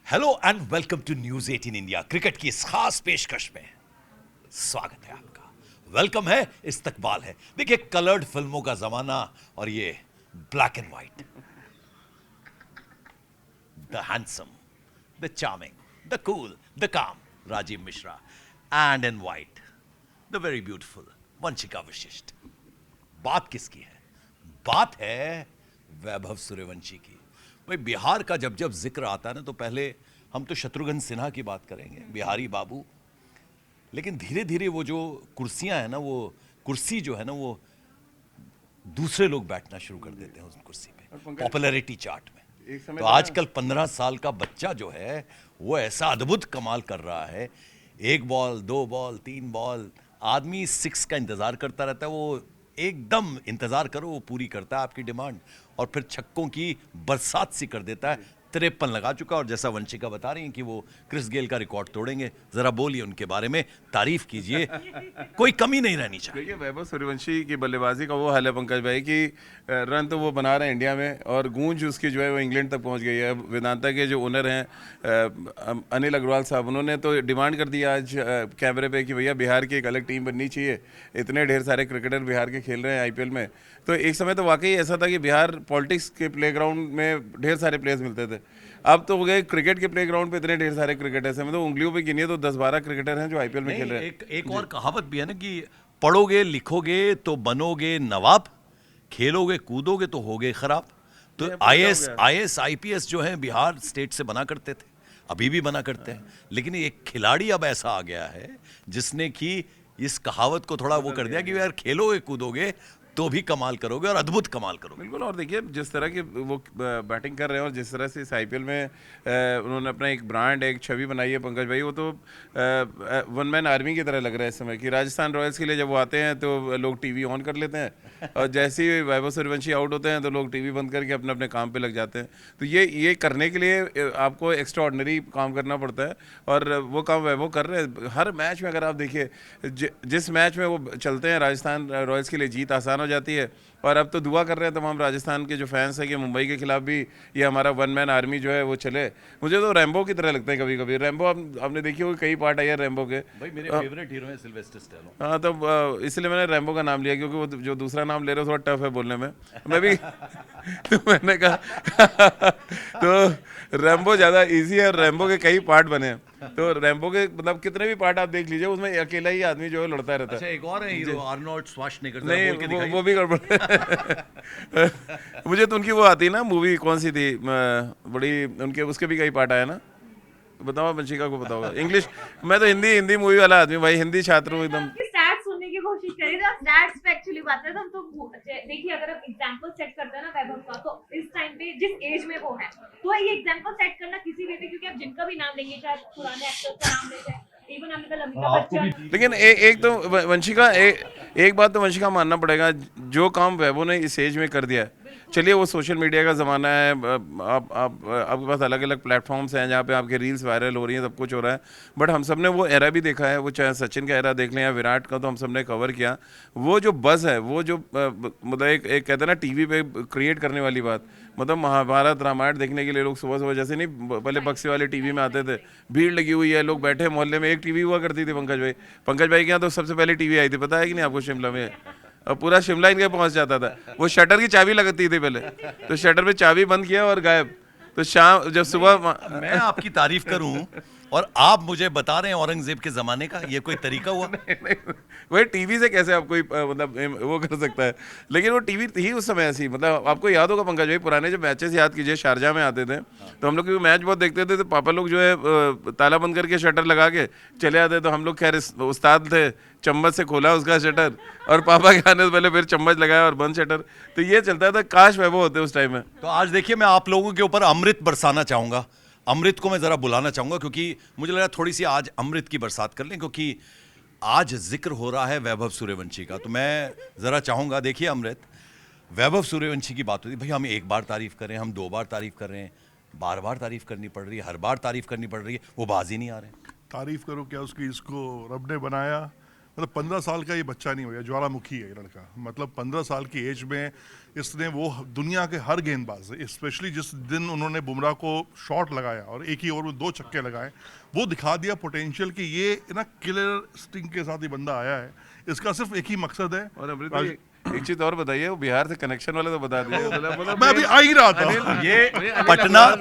Hello and welcome to news 18 India. Cricket की इस खास पेशकश में स्वागत है आपका। वेलकम है, इस्तकबाल है। देखिए, कलर्ड फिल्मों का जमाना और ये black and white. The handsome, the charming, the cool, the calm Rajeev Mishra and in white the very beautiful Vanshika Vashishth. बात किसकी है? बात है वैभव सूर्यवंशी की। भाई, बिहार का जब जब जिक्र आता है ना, तो पहले हम तो शत्रुघ्न सिन्हा की बात करेंगे, बिहारी बाबू। लेकिन धीरे धीरे वो जो कुर्सियां है ना, वो कुर्सी जो है ना, वो दूसरे लोग बैठना शुरू कर देते हैं उस कुर्सी पे, पॉपुलैरिटी चार्ट में। तो आजकल 15 साल का बच्चा जो है वो ऐसा अद्भुत कमाल कर रहा है। एक बॉल, दो बॉल, तीन बॉल, आदमी सिक्स का इंतजार करता रहता है। वो एकदम इंतजार करो, वो पूरी करता है आपकी डिमांड, और फिर छक्कों की बरसात सी कर देता है। 53 लगा चुका, और जैसा वंशिका बता रही हैं कि वो क्रिस गेल का रिकॉर्ड तोड़ेंगे। जरा बोलिए उनके बारे में, तारीफ कीजिए, कोई कमी नहीं रहनी चाहिए। देखिए, वैभव सूर्यवंशी की बल्लेबाजी का वो हाल है पंकज भाई कि रन तो वो बना रहे हैं इंडिया में, और गूंज उसकी जो है वो इंग्लैंड तक पहुंच गई है। अब वेदांता के जो ओनर हैं अनिल अग्रवाल साहब, उन्होंने तो डिमांड कर दिया आज कैमरे पे कि भैया बिहार की एक अलग टीम बननी चाहिए। इतने ढेर सारे क्रिकेटर बिहार के खेल रहे हैं आईपीएल में। तो एक समय तो वाकई ऐसा था कि बिहार पॉलिटिक्स के प्लेग्राउंड में ढेर सारे प्लेयर्स मिलते थे। अब तो हो गए क्रिकेट के प्लेग्राउंड पे इतने ढेर सारे क्रिकेटर्स हैं, मतलब उंगलियों पे गिनिए तो 10-12 क्रिकेटर हैं जो आईपीएल में खेल रहे हैं। एक और कहावत भी है ना कि पढ़ोगे लिखोगे तो बनोगे नवाब, खेलोगे कूदोगे तो होगे खराब। तो आईएएस आईपीएस जो है बिहार स्टेट से बना करते थे, अभी भी बना करते हैं। लेकिन एक खिलाड़ी अब ऐसा आ गया है जिसने कि इस कहावत को थोड़ा वो कर दिया कि यार खेलोगे कूदोगे तो भी कमाल करोगे, और अद्भुत कमाल करोगे। बिल्कुल। और देखिए, जिस तरह की वो बैटिंग कर रहे हैं और जिस तरह से इस आईपीएल में उन्होंने अपना एक ब्रांड, एक छवि बनाई है पंकज भाई, वो तो वन मैन आर्मी की तरह लग रहा है इस समय। कि राजस्थान रॉयल्स के लिए जब वो आते हैं तो लोग टीवी ऑन कर लेते हैं, और जैसे ही वैभव सूर्यवंशी आउट होते हैं तो लोग टीवी बंद करके अपने अपने काम पे लग जाते हैं। तो ये करने के लिए आपको एक्स्ट्रा ऑर्डिनरी काम करना पड़ता है, और वो काम वैभव कर रहे हैं। हर मैच में अगर आप देखिए, जिस मैच में वो चलते हैं राजस्थान रॉयल्स के लिए जीत आसान हो जाती है। और अब तो दुआ कर रहे हैं तमाम राजस्थान के जो फैंस हैं कि मुंबई के खिलाफ भी ये हमारा वन मैन आर्मी जो है वो चले। मुझे तो रैम्बो की तरह लगता है कभी कभी। रैम्बो आपने देखी होगी, कई पार्ट आए हैं रैम्बो के। भाई, मेरे फेवरेट हीरो हैं सिल्वेस्टर स्टैलोन। हाँ, तो इसलिए मैंने रैम्बो का नाम लिया, क्योंकि वो जो दूसरा नाम ले रहे हो थोड़ा टफ है बोलने में। मैं भी तो मैंने कहा तो रैम्बो ज़्यादा इजी है, और रैम्बो के कई पार्ट बने हैं। तो रैम्बो के मतलब कितने भी पार्ट आप देख लीजिए, उसमें अकेला ही आदमी जो है लड़ता रहता है। अच्छा, एक और है हीरो आर्नोल्ड श्वार्ज़नेगर। नहीं, वो भी गड़बड़ मुझे तो उनकी वो आती है ना मूवी, कौन सी थी बड़ी, उनके उसके भी कई पार्ट आया ना। बताओ, वंशिका को बताओ इंग्लिश। मैं तो हिंदी मूवी वाला आदमी भाई, हिंदी छात्र हूँ एकदम। स्टैट्स सुनने की कोशिश करें तो स्टैट्स पे एक्चुअली बात है। तो देखिए, अगर आप एग्जांपल सेट करते हैं ना वैभव का, तो इस टाइम पे जिस एज में वो है, तो ये एग्जांपल सेट करना किसी वे पे, क्योंकि आप जिनका भी नाम लेंगे, चाहे पुराने एक्टर्स का नाम ले जाए, इवन हमने कल अमिताभ बच्चन। लेकिन एक तो वंशिका, एक बात तो वंशिका मानना पड़ेगा, जो काम वैभव ने इस एज में कर दिया है। चलिए, वो सोशल मीडिया का ज़माना है, आपके पास अलग अलग प्लेटफॉर्म्स हैं जहाँ पे आपके रील्स वायरल हो रही हैं, सब कुछ हो रहा है। बट हम सब ने वो एरा भी देखा है, वो चाहे सचिन का एरा देख लें या विराट का, तो हम सब ने कवर किया। वो जो बज़ है, वो जो मतलब एक कहते हैं ना टीवी पे क्रिएट करने वाली बात, मतलब महाभारत रामायण देखने के लिए लोग सुबह सुबह, जैसे नहीं पहले बक्से वाले टीवी में आते थे, भीड़ लगी हुई है, लोग बैठे मोहल्ले में। एक टीवी हुआ करती थी पंकज भाई के यहाँ तो सबसे पहले टीवी आई थी, पता है कि नहीं आपको, शिमला में। और पूरा शिमला इनके पहुंच जाता था। वो शटर की चाबी लगती थी पहले, तो शटर पे चाबी बंद किया और गायब। तो शाम जब सुबह मैं आपकी तारीफ करूं और आप मुझे बता रहे हैं औरंगजेब के जमाने का, ये कोई तरीका हुआ? वही टीवी से कैसे आप कोई मतलब वो कर सकता है। लेकिन वो टीवी थी उस समय ऐसी, मतलब आपको याद होगा पंकज भाई, पुराने जो मैचेस याद कीजिए, शारजा में आते थे, तो हम लोग भी मैच बहुत देखते थे। तो पापा लोग जो है ताला बंद करके शटर लगा के चले आते, तो हम लोग खैर उस्ताद थे, चम्मच से खोला उसका शटर, और पापा के आने से पहले फिर चम्मच लगाया और बंद शटर। तो ये चलता था। काश वैभव होते उस टाइम में। तो आज देखिए, मैं आप लोगों के ऊपर अमृत बरसाना चाहूंगा। अमृत को मैं जरा बुलाना चाहूंगा, क्योंकि मुझे लगा थोड़ी सी आज अमृत की बरसात कर लें, क्योंकि आज जिक्र हो रहा है वैभव सूर्यवंशी का। तो मैं जरा चाहूंगा, देखिए अमृत, वैभव सूर्यवंशी की बात होती है भाई, हम एक बार तारीफ कर रहे हैं, हम दो बार तारीफ कर रहे हैं, बार बार तारीफ करनी पड़ रही है, हर बार तारीफ करनी पड़ रही है, वो बाज ही नहीं आ रहे। तारीफ करो क्या उसकी, इसको रब ने बनाया, मतलब 15 साल का ये बच्चा नहीं हुआ, ज्वालामुखी है ये लड़का। मतलब 15 साल की एज में इसने वो दुनिया के हर गेंदबाज, स्पेशली जिस दिन उन्होंने बुमराह को शॉट लगाया और एक ही ओवर में 2 छक्के लगाए, वो दिखा दिया पोटेंशियल कि ये ना किलर स्टिंग के साथ ये बंदा आया है। इसका सिर्फ एक ही मकसद है। और अमृत भाई, एक चीज और बताइए, वो बिहार से कनेक्शन वाले तो बता दिए। मैं अभी आ ही रहा था। ये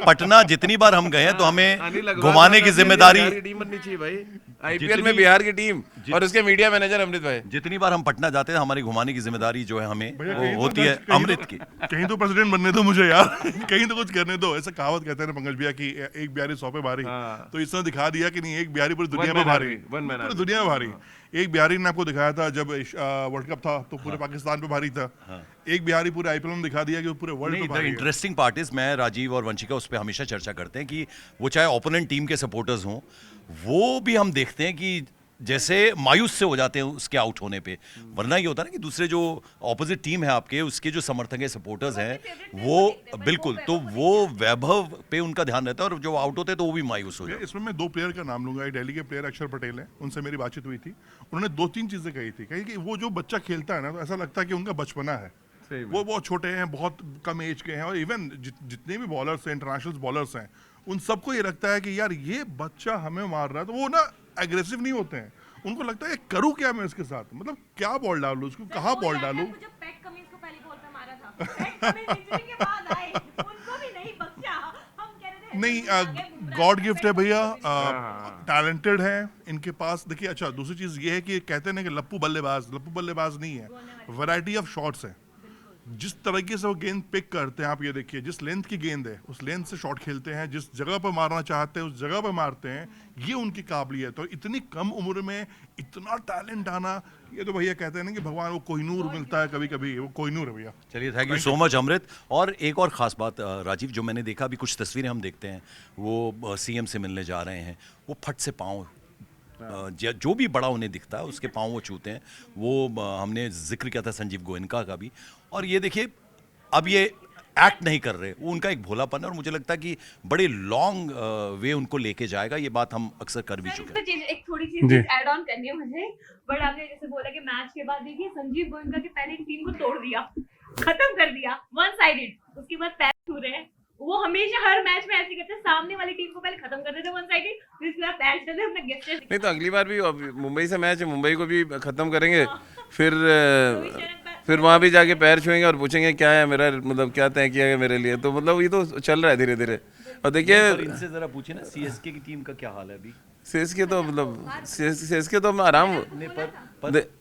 पटना जितनी बार हम गए हैं तो हमें घुमाने की जिम्मेदारी, टीम बननी चाहिए भाई, आईपीएल में बिहार की टीम और उसके मीडिया मैनेजर अमृत भाई। जितनी बार हम पटना जाते हैं हमारी घुमाने की जिम्मेदारी जो है हमें भैया, वो कहीं तो होती है कहीं अमृत तो- की। कहीं तो प्रेसिडेंट बनने दो मुझे यार। कहीं तो कुछ करने दो। ऐसा कहावत कहते हैं ना पंकज भैया की, एक बिहारी 100 पे भारी। हाँ। तो इसने दिखा दिया कि नहीं, एक बिहारी पूरी दुनिया man में भारी, army, one man पूरी army। दुनिया में भारी। एक बिहारी ने आपको दिखाया था जब वर्ल्ड कप था तो पूरे पाकिस्तान पे भारी था। एक बिहारी पूरे आईपीएल में दिखा दिया कि वो पूरे वर्ल्ड नहीं, पे द भारी है। इंटरेस्टिंग पार्ट इज, मैं राजीव और वंशिका उस पर हमेशा चर्चा करते हैं कि वो चाहे ओपोनेंट टीम के सपोर्टर्स हों, वो भी हम देखते हैं कि जैसे मायूस से हो जाते हैं उसके आउट होने पे। वरना ये होता है ना कि दूसरे जो ऑपोजिट टीम है आपके, उसके जो समर्थक है, सपोर्टर्स हैं, वो बिल्कुल, तो वो वैभव पे उनका ध्यान रहता है और जो आउट होते हैं तो वो भी मायूस हो जाते हैं। इसमें मैं 2 प्लेयर का नाम लूंगा। एक दिल्ली के प्लेयर अक्षर पटेल है, उनसे मेरी बातचीत हुई थी। उन्होंने 2-3 चीजें कही थी। कही कि वो जो बच्चा खेलता है ना, तो ऐसा लगता है कि उनका बचपना है। वो बहुत छोटे हैं, बहुत कम एज के हैं, और इवन जितने भी बॉलर्स हैं, इंटरनेशनल बॉलर्स हैं, उन सबको ये लगता है कि यार ये बच्चा हमें मार रहा है। तो वो ना एग्रेसिव नहीं होते हैं, उनको लगता है करूँ क्या मैं इसके साथ, मतलब क्या बॉल डालूं उसको, कहाँ बॉल डालूं। जो पैट कमिंस को पहली बॉल पे मारा था, पैट कमिंस इंजरी के बाद आए, उनको भी नहीं बख्शा। हम कह रहे थे नहीं, गॉड गिफ्ट है भैया, टैलेंटेड है इनके पास। देखिए, अच्छा दूसरी चीज ये है कि कहते हैं ना कि लप्पू बल्लेबाज नहीं है, वैरायटी ऑफ शॉट्स है। जिस तरीके से वो गेंद पिक करते हैं, आप ये देखिए, जिस लेंथ की गेंद है उस लेंथ से शॉट खेलते हैं, जिस जगह पर मारना चाहते हैं उस जगह पर मारते हैं। ये उनकी काबिलियत। और इतनी कम उम्र में इतना टैलेंट आना, ये तो भैया कहते हैं ना कि भगवान वो कोहिनूर मिलता है कभी कभी, वो कोहिनूर है भैया। चलिए, थैंक यू सो मच अमृत। और एक और खास बात राजीव, जो मैंने देखा, अभी कुछ तस्वीरें हम देखते हैं, वो सीएम से मिलने जा रहे हैं, वो फट से पाँव, जो भी बड़ा उन्हें दिखता है उसके पाँव वो छूते हैं। वो हमने जिक्र किया था संजीव गोयनका का भी। और ये देखिए, अब ये एक्ट नहीं कर रहे, वो उनका एक भोलापन है और मुझे लगता है कि बड़े लॉन्ग वे उनको लेके जाएगा। ये बात हम अक्सर कर भी चुके हैं। एक थोड़ी चीज ऐड ऑन करनी है मुझे। बट आपने जैसे बोला कि मैच के बाद देखिए संजीव गोयनका के पहले टीम को तोड़ दिया, खत्म कर दिया, वन साइडेड। उसके बाद पैर छू रहे हैं। वो हमेशा हर मैच में ऐसे करते हैं, सामने वाली टीम को पहले खत्म कर देते वन साइडेड, फिर उसके बाद पैर छूते हैं अपने गेस्ट। नहीं तो अगली बार भी मुंबई से मैच है, मुंबई को भी खत्म करेंगे, फिर वहाँ भी जाके पैर छुएंगे और पूछेंगे क्या है मेरा, मतलब क्या तय किया है मेरे लिए। तो मतलब ये तो चल रहा है धीरे धीरे। और देखिए, इनसे जरा पूछे ना सीएसके की टीम का क्या हाल है अभी। सीएसके तो मतलब सीएसके तो आराम।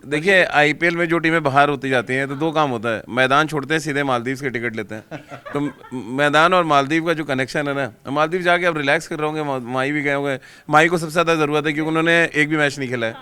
देखिए, आईपीएल में जो टीमें बाहर होती जाती हैं तो 2 काम होता है, मैदान छोड़ते हैं, सीधे मालदीव के टिकट लेते हैं। तो मैदान और मालदीव का जो कनेक्शन है ना, मालदीव जाके अब रिलैक्स कर रहे होंगे, माही भी गए होंगे। माही को सबसे ज़्यादा ज़रूरत है क्योंकि उन्होंने एक भी मैच नहीं खेला है,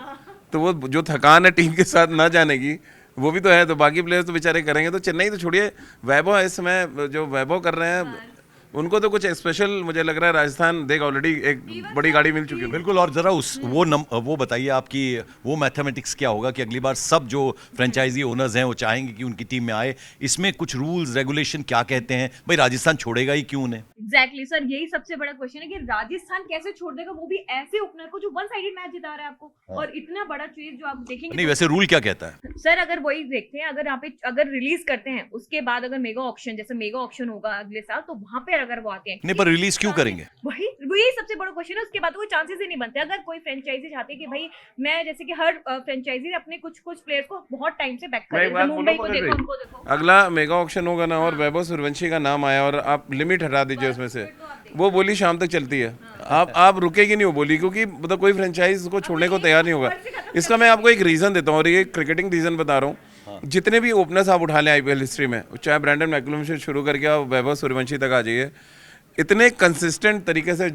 तो वो जो थकान है टीम के साथ ना जाने की, वो भी तो है। तो बाकी प्लेयर्स तो बेचारे करेंगे। तो चेन्नई तो छोड़िए, वैभव इस समय जो वैभव कर रहे हैं, उनको तो कुछ स्पेशल मुझे लग रहा है। राजस्थान देख ऑलरेडी एक बड़ी गाड़ी मिल चुकी है। बिल्कुल। और जरा वो बताइए आपकी वो मैथमेटिक्स क्या होगा कि अगली बार सब जो फ्रेंचाइजी ओनर्स हैं वो चाहेंगे कि उनकी टीम में आए। इसमें कुछ रूल्स रेगुलेशन क्या कहते हैं भाई, राजस्थान छोड़ेगा ही क्यों उन्हें? एग्जैक्टली सर, यही सबसे बड़ा क्वेश्चन है कि राजस्थान कैसे छोड़ देगा, वो भी ऐसे ओपनर को जो वन साइडेड मैच जिता रहा है आपको। और इतना बड़ा चीज जो आप देखेंगे। नहीं, वैसे रूल क्या कहता है सर? अगर वही देखते हैं, अगर यहाँ पे अगर रिलीज करते हैं, उसके बाद अगर मेगा ऑक्शन, जैसे मेगा ऑक्शन होगा अगले साल, तो वहां पे अगर वो आते हैं, नहीं, पर रिलीज क्यों करेंगे? वही सबसे बड़ा क्वेश्चन है। उसके बाद कोई चांसेस ही नहीं बनते। अगर कोई फ्रेंचाइजी चाहती है कि भाई मैं, जैसे कि हर फ्रेंचाइजी अपने कुछ प्लेयर्स को बहुत टाइम से बैक कर रही है, मुंबई को देखो, उनको देखो। अगला मेगा ऑक्शन होगा ना, और वैभव सूर्यवंशी का नाम आया और आप लिमिट हटा दीजिए उसमें से, वो बोली शाम तक चलती है। आप रुकेगी नहीं वो बोली, क्योंकि मतलब कोई फ्रेंचाइज को छोड़ने को तैयार नहीं होगा। इसका मैं आपको एक रीजन देता हूँ, और ये क्रिकेटिंग रीजन बता रहा हूँ। जितने भी ओपनर्स आप उठा लें आईपीएल हिस्ट्री में, चाहे ब्रैंडन मैकलम से शुरू करके आप वैभव सूर्यवंशी तक आ जाइए, इतने कंसिस्टेंट तरीके से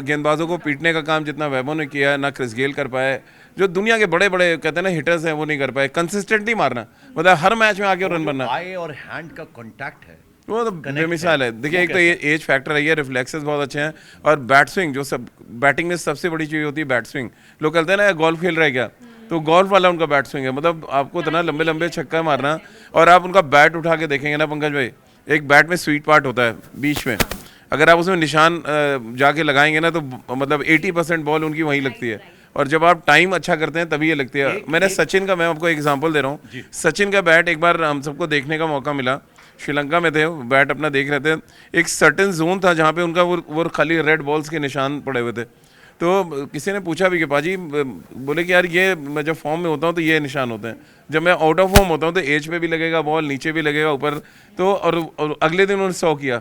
गेंदबाजों को पीटने का काम जितना वैभव ने किया, ना क्रिस गेल कर पाए। जो दुनिया के बड़े बड़े कहते हैं ना हिटर्स हैं, वो नहीं कर पाए। कंसिस्टेंटली मारना, मतलब हर मैच में आके रन बनना, आई और हैंड का कांटेक्ट है, वो तो बेमिसाल है। देखिए, एक तो ये एज फैक्टर है, ये रिफ्लेक्सेस बहुत अच्छे हैं, और बैट स्विंग, जो सब बैटिंग में सबसे बड़ी चीज़ होती है बैट स्विंग। लोग कहते हैं ना गोल्फ खेल रहा है क्या, तो गोल्फ वाला उनका बैट स्विंग है। मतलब आपको इतना लंबे लंबे छक्का मारना, और आप उनका बैट उठा के देखेंगे ना पंकज भाई, एक बैट में स्वीट पार्ट होता है बीच में, अगर आप उसमें निशान जाके लगाएंगे ना, तो मतलब 80% बॉल उनकी वहीं लगती है। और जब आप टाइम अच्छा करते हैं तभी ये लगती है। मैंने सचिन का, मैं आपको एग्जांपल दे रहा हूँ, सचिन का बैट एक बार हम सबको देखने का मौका मिला, श्रीलंका में थे, बैट अपना देख रहे थे, एक सर्टेन जोन था जहाँ पे उनका वो खाली रेड बॉल्स के निशान पड़े हुए थे। तो किसी ने पूछा भी कि पाजी, बोले कि यार ये मैं जब फॉर्म में होता हूँ तो ये निशान होते हैं, जब मैं आउट ऑफ फॉर्म होता हूँ तो एज पे भी लगेगा बॉल, नीचे भी लगेगा, ऊपर। तो और अगले दिन उन्होंने 100 किया।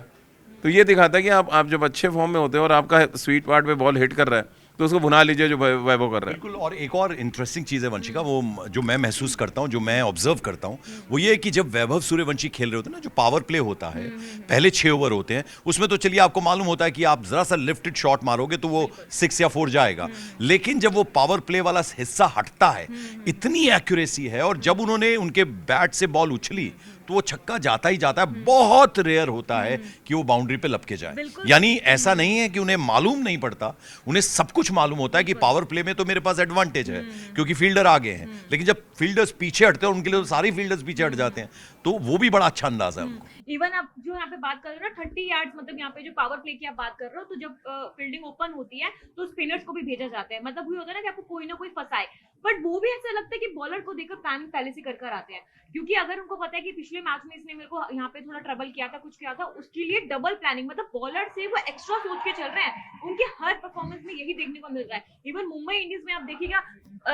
तो ये दिखाता है कि आप जब अच्छे फॉर्म में होते हैं और आपका स्वीट पार्ट पे बॉल हिट कर रहा है तो उसको भुना लीजिए जो वैभव कर रहा है। बिल्कुल। और एक और इंटरेस्टिंग चीज़ है वंशिका, वो जो मैं महसूस करता हूँ, जो मैं ऑब्जर्व करता हूँ, वो ये है कि जब वैभव सूर्यवंशी खेल रहे होते हैं ना, जो पावर प्ले होता है, पहले 6 ओवर होते हैं, उसमें तो चलिए आपको मालूम होता है कि आप जरा सा लिफ्टेड शॉट मारोगे तो वो 6 या 4 जाएगा। लेकिन जब वो पावर प्ले वाला हिस्सा हटता है, इतनी एक्यूरेसी है, और जब उन्होंने उनके बैट से बॉल उछली तो वो छक्का जाता ही जाता है। बहुत रेयर होता है कि वो बाउंड्री पे लपके जाए। यानी ऐसा नहीं है कि उन्हें मालूम नहीं पड़ता, उन्हें सब कुछ मालूम होता है कि पावर प्ले में तो मेरे पास एडवांटेज है क्योंकि फील्डर आगे हैं। लेकिन जब फील्डर्स पीछे हटते हैं, उनके लिए तो सारे फील्डर्स पीछे हट जाते हैं, तो वो भी बड़ा अच्छा अंदाजा है उनको। इवन आप जो यहाँ पे बात कर रहे हो ना 30 यार्ड्स, मतलब यहाँ पे जो पावर प्ले की आप बात कर रहे हो, तो जब फील्डिंग ओपन होती है तो स्पिनर्स को भी भेजा जाता है, मतलब वही होता है ना कि आपको कोई ना कोई फंसाए। बट वो भी ऐसा लगता है कि बॉलर को देखकर प्लानिंग पहले से कर आते हैं, क्योंकि अगर उनको पता है कि पिछले मैच में इसने मेरे को यहाँ पे थोड़ा ट्रबल किया था, कुछ किया था, उसके लिए डबल प्लानिंग, मतलब बॉलर से वो एक्स्ट्रा सोच के चल रहे हैं। उनके हर परफॉर्मेंस में यही देखने को मिल रहा है। इवन मुंबई इंडियंस में आप देखिएगा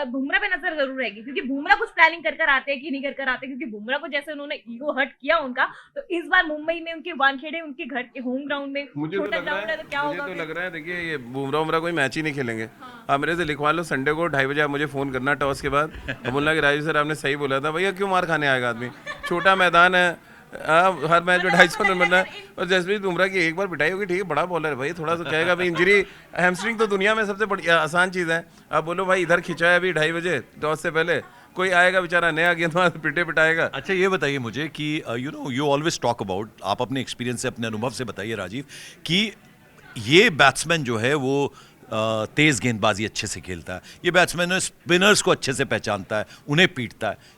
बुमराह पे नजर जरूर रहेगी, क्योंकि बुमराह कुछ प्लानिंग कर आते हैं कि नहीं कर आते, क्योंकि बुमराह को जैसे उन्होंने ईगो हर्ट किया उनका, तो इस बार मुंबई में उनके वानखेड़े, उनके घर के होम ग्राउंड में, छोटा ग्राउंड है तो क्या होगा। मुझे तो लग रहा है, देखिए ये बुमराह कोई मैच ही नहीं खेलेंगे। आप मेरे से लिखवा लो, संडे को 2:30 बजे आप मुझे फोन करना टॉस के बाद, और बोलना कि राजीव सर आपने सही बोला था। भैया क्यों मार खाने आएगा आदमी, छोटा मैदान है, हर मैच में 250 रन बनना है। और जसप्रीत बुमराह की एक बार पिटाई होगी, ठीक है, बड़ा बॉलर है भाई, थोड़ा सा कहेगा भाई इंजरी, हैमस्ट्रिंग तो दुनिया में सबसे बड़ी आसान चीज़ है। आप बोलो भाई इधर खिंचा है अभी 2:30 बजे टॉस से पहले, कोई आएगा बेचारा नया गेंदबाज पिटाएगा। अच्छा ये बताइए मुझे कि यू ऑलवेज टॉक अबाउट, आप अपने एक्सपीरियंस से, अपने अनुभव से बताइए राजीव, कि ये बैट्समैन जो है वो तेज गेंदबाजी अच्छे से खेलता है, ये बैट्समैन स्पिनर्स को अच्छे से पहचानता है, उन्हें पीटता है,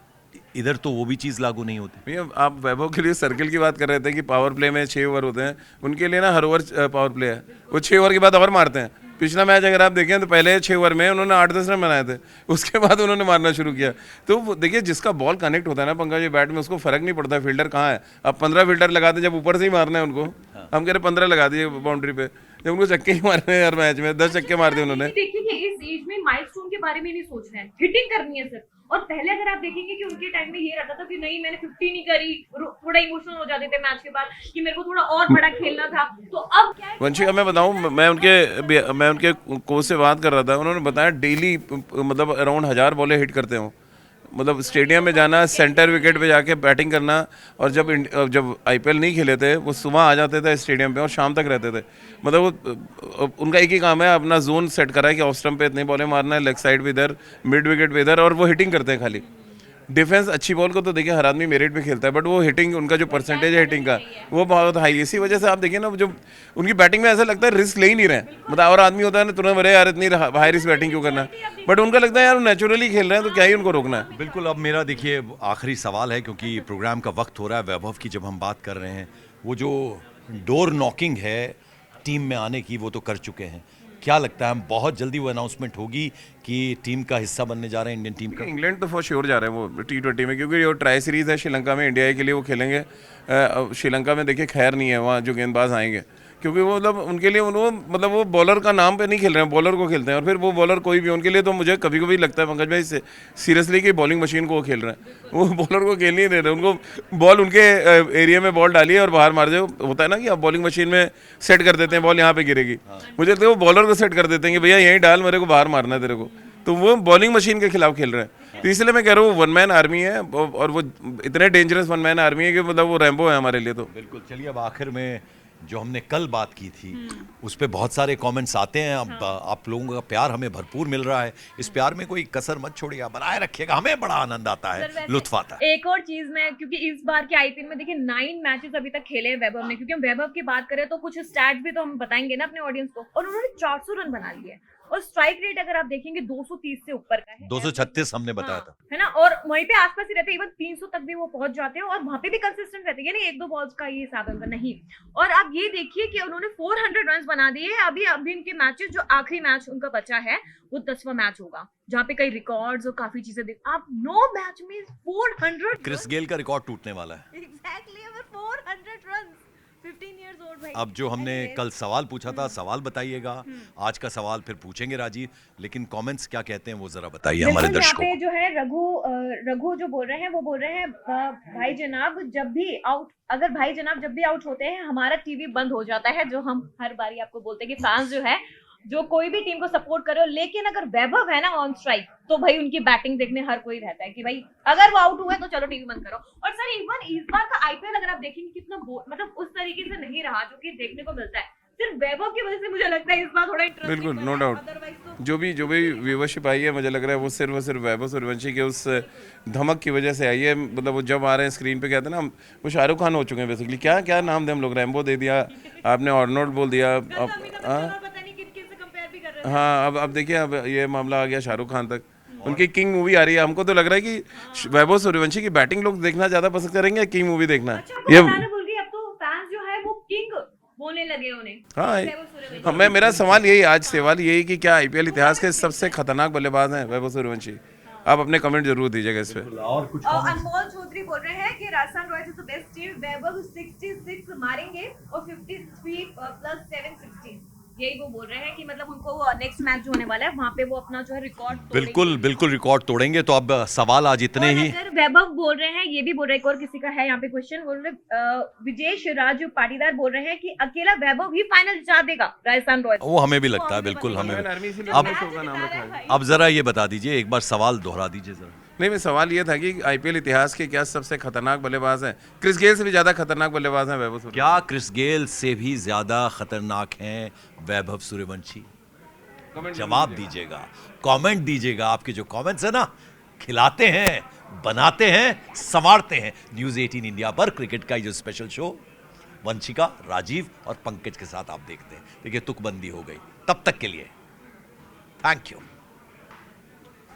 इधर तो वो भी चीज़ लागू नहीं होती। भैया आप वैभव के लिए सर्किल की बात कर रहे थे कि पावर प्ले में 6 ओवर होते हैं, उनके लिए ना हर ओवर पावर प्ले है, वो 6 ओवर के बाद और मारते हैं। पिछला मैच अगर आप देखें तो पहले 6 ओवर में उन्होंने 8-10 रन बनाए थे, उसके बाद उन्होंने मारना शुरू किया। तो देखिए जिसका बॉल कनेक्ट होता है ना पंकज जी बैट में, उसको फर्क नहीं पड़ता फील्डर कहाँ है। अब 15 फील्डर लगाते जब ऊपर से ही मारना है उनको, हम कह रहे 15 लगा दिए बाउंड्री पे, जब उनको छक्के ही मारने हैं हर मैच में, 10 छक्के मार दिए उन्होंने। देखिए कि इस एज में माइलस्टोन के बारे में नहीं सोच रहे हैं, हिटिंग करनी है सिर्फ। और पहले अगर आप देखेंगे कि उनके टाइम में ये रहता था कि नहीं मैंने 50 नहीं करी, थोड़ा इमोशनल हो जाते थे मैच के बाद कि मेरे को थोड़ा और बड़ा खेलना था। तो अब क्या है, वंशिका मैं बताऊं, मैं उनके कोच से बात कर रहा था, उन्होंने बताया डेली मतलब अराउंड 1000 बॉलें हिट करते हो, मतलब स्टेडियम में जाना, सेंटर विकेट पे जाके बैटिंग करना। और जब आईपीएल नहीं खेले थे वो सुबह आ जाते थे स्टेडियम पे और शाम तक रहते थे। मतलब वो उनका एक ही काम है, अपना जोन सेट करा है कि ऑफ स्टंप पे इतनी बॉलें मारना है, लेग साइड पे इधर, मिड विकेट पे इधर, और वो हिटिंग करते हैं खाली। डिफेंस अच्छी बॉल को तो देखिए हर आदमी मेरिट पे खेलता है, बट वो हिटिंग, उनका जो परसेंटेज है हिटिंग का वो बहुत हाई है। इसी वजह से आप देखिए ना, जो उनकी बैटिंग में ऐसा लगता है रिस्क ले ही नहीं रहे। मतलब और आदमी होता है ना तुरंत, अरे यार इतनी हाई रिस्क बैटिंग क्यों करना है, बट उनका लगता है यार नेचुरली खेल रहे हैं तो क्या ही उनको रोकना है। बिल्कुल। अब मेरा देखिए आखिरी सवाल है, क्योंकि प्रोग्राम का वक्त हो रहा है। वैभव की जब हम बात कर रहे हैं, वो जो डोर नॉकिंग है टीम में आने की, वो तो कर चुके हैं। क्या लगता है हम बहुत जल्दी वो अनाउंसमेंट होगी कि टीम का हिस्सा बनने जा रहे हैं इंडियन टीम का? इंग्लैंड तो फॉर श्योर जा रहे हैं वो T20 में, क्योंकि जो ट्राई सीरीज़ है श्रीलंका में, इंडिया के लिए वो खेलेंगे। श्रीलंका में देखिए खैर नहीं है वहाँ जो गेंदबाज आएंगे, क्योंकि वो मतलब उनके लिए मतलब वो बॉलर का नाम पे नहीं खेल रहे हैं, बॉलर को खेलते हैं। और फिर वो बॉलर कोई भी उनके लिए, तो मुझे कभी कभी लगता है पंकज भाई सीरियसली कि बॉलिंग मशीन को वो खेल रहे हैं, वो बॉलर को खेल नहीं दे रहे। उनको बॉल उनके एरिया में बॉल डालिए और बाहर मार दे। होता है ना कि आप बॉलिंग मशीन में सेट कर देते हैं बॉल यहाँ पे गिरेगी, मुझे लगता है वो बॉलर को सेट कर देते हैं कि भैया यहीं डाल, मेरे को बाहर मारना है तेरे को। तो वो बॉलिंग मशीन के खिलाफ खेल रहे हैं। तो इसलिए मैं कह रहा हूँ 1 मैन आर्मी है, और वो इतने डेंजरस 1 मैन आर्मी है कि मतलब वो रैम्बो है हमारे लिए। तो बिल्कुल। चलिए अब आखिर में जो हमने कल बात की थी उस पे बहुत सारे कमेंट्स आते हैं। अब आप लोगों का प्यार हमें भरपूर मिल रहा है, इस प्यार में कोई कसर मत छोड़िएगा, बनाए रखिएगा, हमें बड़ा आनंद आता है, लुत्फ आता है। एक और चीज में, क्योंकि इस बार के आईपीएल में देखिए 9 मैचेस अभी तक खेले हैं वैभव ने, क्योंकि हम वैभव की बात करें तो कुछ स्टैट्स भी तो हम बताएंगे ना अपने ऑडियंस को, और उन्होंने 400 रन बना लिए। और स्ट्राइक रेट अगर आप देखेंगे 230 से ऊपर का है, 236 हमने बताया था। है ना, और वहीं पे आसपास ही रहते हैं, इवन 300 तक भी वो पहुंच जाते हैं और वहां पे भी कंसिस्टेंट रहते हैं, यानी एक दो बॉल्स का ये हिसाब है नहीं। और आप ये देखिए कि उन्होंने 400 रन बना दिए हैं। अभी इनके मैचेस, जो आखिरी मैच उनका बचा है वो 10वां मैच होगा, जहाँ पे कई रिकॉर्ड्स और काफी चीजें आप 9 मैच में 400 क्रिस गेल का रिकॉर्ड टूटने वाला है। एग्जैक्टली, 400 रन, 15 इयर्स ओल्ड भाई। अब जो हमने कल सवाल पूछा था, सवाल बताइएगा, आज का सवाल फिर पूछेंगे राजीव, लेकिन कमेंट्स क्या कहते हैं वो जरा बताइए हमारे बिल्कुल, दर्शकों यहाँ को। पे जो है रघु जो बोल रहे हैं वो बोल रहे हैं भाई जनाब जब भी आउट होते हैं हमारा टीवी बंद हो जाता है, जो हम हर बारी आपको बोलते हैं कि फैंस जो है जो कोई भी टीम को सपोर्ट करो, लेकिन अगर वैभव है ना ऑन स्ट्राइक तो भाई उनकी बैटिंग देखने हर कोई रहता है कि भाई अगर वो आउट हुए तो चलो टीवी बंद करो। और सर इवन इस बार का आईपीएल अगर आप देखेंगे कितना मतलब उस तरीके से नहीं रहा जो कि देखने को मिलता है, सिर्फ वैभव की वजह से मुझे लगता है इस बार थोड़ा इंटरेस्टिंग बिल्कुल, नो डाउट। जो भी व्यूवरशिप आई है, मुझे लग रहा है वो सिर्फ और सिर्फ वैभव सूर्यवंशी के उस धमक की वजह से आई है। मतलब वो जब आ रहे हैं स्क्रीन पे, कहते हैं ना वो शाहरुख खान हो चुके हैं बेसिकली। क्या क्या नाम दे हम लोग, रैम्बो दे दिया आपने, आर्नोल्ड बोल दिया। हाँ, अब देखिए, अब ये मामला आ गया शाहरुख खान तक। उनकी किंग मूवी आ रही है, हमको तो लग रहा है कि वैभव सूर्यवंशी की बैटिंग लोग देखना ज्यादा पसंद करेंगे, किंग मूवी देखना। ये बोल रही, अब तो फैंस जो है वो किंग बोलने लगे उन्हें। हाँ, मेरा सवाल यही, आज सवाल यही कि क्या आईपीएल इतिहास के सबसे खतरनाक बल्लेबाज हैं वैभव सूर्यवंशी? आप अपने कमेंट जरूर दीजिएगा इस पे। और कुछ अनमोल चौधरी बोल रहे हैं कि Rajasthan Royals is the best team, Vaibhav 66 मारेंगे और 53 प्लस 760, यही वो बोल रहे हैं कि मतलब उनको नेक्स्ट मैच जो होने वाला है वहां पे वो अपना जो है रिकॉर्ड बिल्कुल रिकॉर्ड तोड़ेंगे। तो अब सवाल आज इतने ही। अगर वैभव बोल रहे हैं, ये भी बोल रहे हैं, और किसी का है यहाँ पे क्वेश्चन, बोल रहे विजय शिवराज पाटीदार बोल रहे हैं कि अकेला वैभव ही फाइनल जिता देगा राजस्थान रॉयल्स। वो हमें भी लगता है, बिल्कुल हमें अब जरा ये बता दीजिए, एक बार सवाल दोहरा दीजिए जरा। नहीं, मैं सवाल ये था कि आईपीएल इतिहास के क्या सबसे खतरनाक बल्लेबाज हैं? क्रिस गेल से भी ज्यादा खतरनाक बल्लेबाज हैं वैभव सूर्यवंशी? क्या क्रिस गेल से भी ज्यादा खतरनाक हैं वैभव सूर्यवंशी? जवाब दीजिएगा, कमेंट दीजिएगा। आपके जो कमेंट्स है ना, खिलाते हैं, बनाते हैं, संवारते हैं। न्यूज़ 18 इंडिया पर क्रिकेट का जो स्पेशल शो वंशिका, राजीव और पंकज के साथ आप देखते हैं। देखिए, तुकबंदी हो गई। तब तक के लिए थैंक यू।